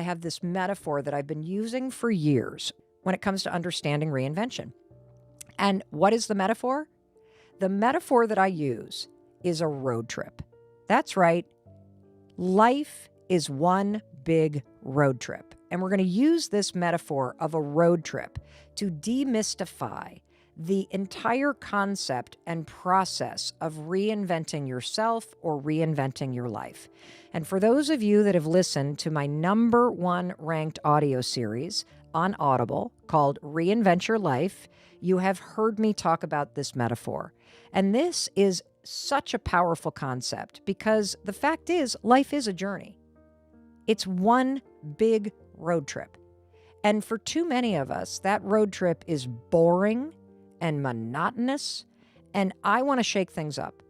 I have this metaphor that I've been using for years when it comes to understanding reinvention. And what is the metaphor? The metaphor that I use is a road trip. That's right. Life is one big road trip. And we're going to use this metaphor of a road trip to demystify the entire concept and process of reinventing yourself or reinventing your life. And for those of you that have listened to my #1 ranked audio series on Audible called Reinvent Your Life, you have heard me talk about this metaphor. And this is such a powerful concept because the fact is, life is a journey. It's one big road trip. And for too many of us, that road trip is boring and monotonous. And I want to shake things up.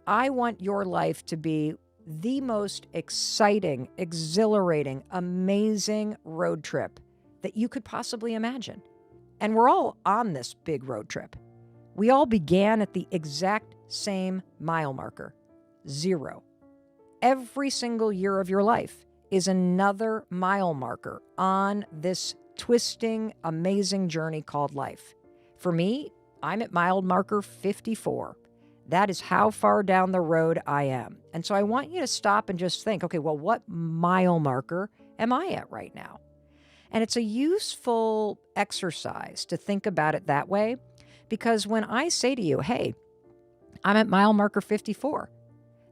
I want your life to be the most exciting, exhilarating, amazing road trip that you could possibly imagine. And we're all on this big road trip. We all began at the exact same mile marker, 0. Every single year of your life is another mile marker on this twisting, amazing journey called life. For me, I'm at mile marker 54. That is how far down the road I am. And so I want you to stop and just think, okay, well, what mile marker am I at right now? And it's a useful exercise to think about it that way, because when I say to you, hey, I'm at mile marker 54,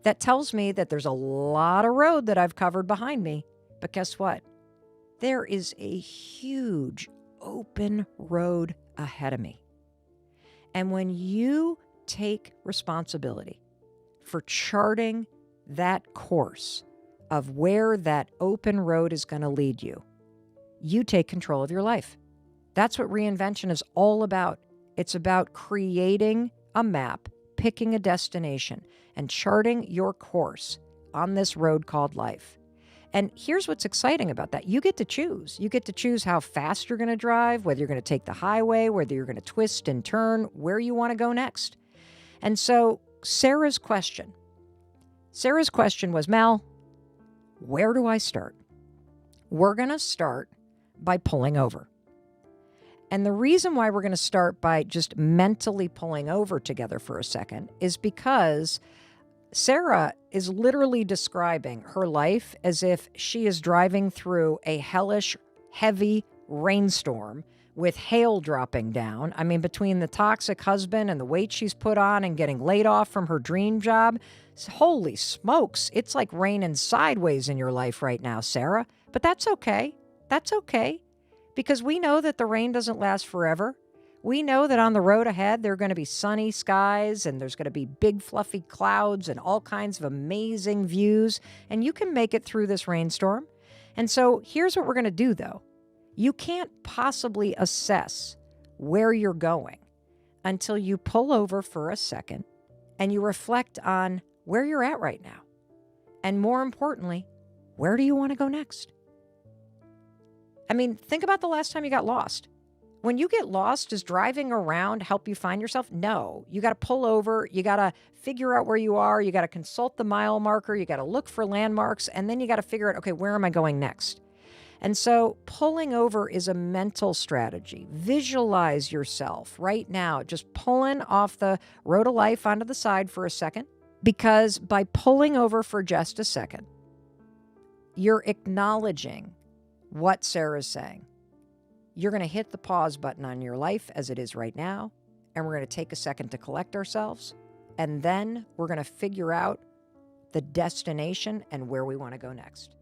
that tells me that there's a lot of road that I've covered behind me. But guess what? There is a huge open road ahead of me. And when you take responsibility for charting that course of where that open road is going to lead you, you take control of your life. That's what reinvention is all about. It's about creating a map, picking a destination, and charting your course on this road called life. And here's what's exciting about that. You get to choose. You get to choose how fast you're going to drive, whether you're going to take the highway, whether you're going to twist and turn, where you want to go next. And so Sarah's question was, Mel, where do I start? We're going to start by pulling over. And the reason why we're going to start by just mentally pulling over together for a second is because Sarah is literally describing her life as if she is driving through a hellish, heavy rainstorm with hail dropping down. I mean, between the toxic husband and the weight she's put on and getting laid off from her dream job, holy smokes, it's like raining sideways in your life right now, Sarah. But that's okay. That's okay. Because we know that the rain doesn't last forever. We know that on the road ahead, there are going to be sunny skies and there's going to be big fluffy clouds and all kinds of amazing views. And you can make it through this rainstorm. And so here's what we're going to do, though. You can't possibly assess where you're going until you pull over for a second and you reflect on where you're at right now. And more importantly, where do you want to go next? I mean, think about the last time you got lost. When you get lost, does driving around help you find yourself? No. You got to pull over. You got to figure out where you are. You got to consult the mile marker. You got to look for landmarks. And then you got to figure out, okay, where am I going next? And so pulling over is a mental strategy. Visualize yourself right now, just pulling off the road of life onto the side for a second. Because by pulling over for just a second, you're acknowledging what Sarah's saying. You're going to hit the pause button on your life as it is right now, and we're going to take a second to collect ourselves, and then we're going to figure out the destination and where we want to go next.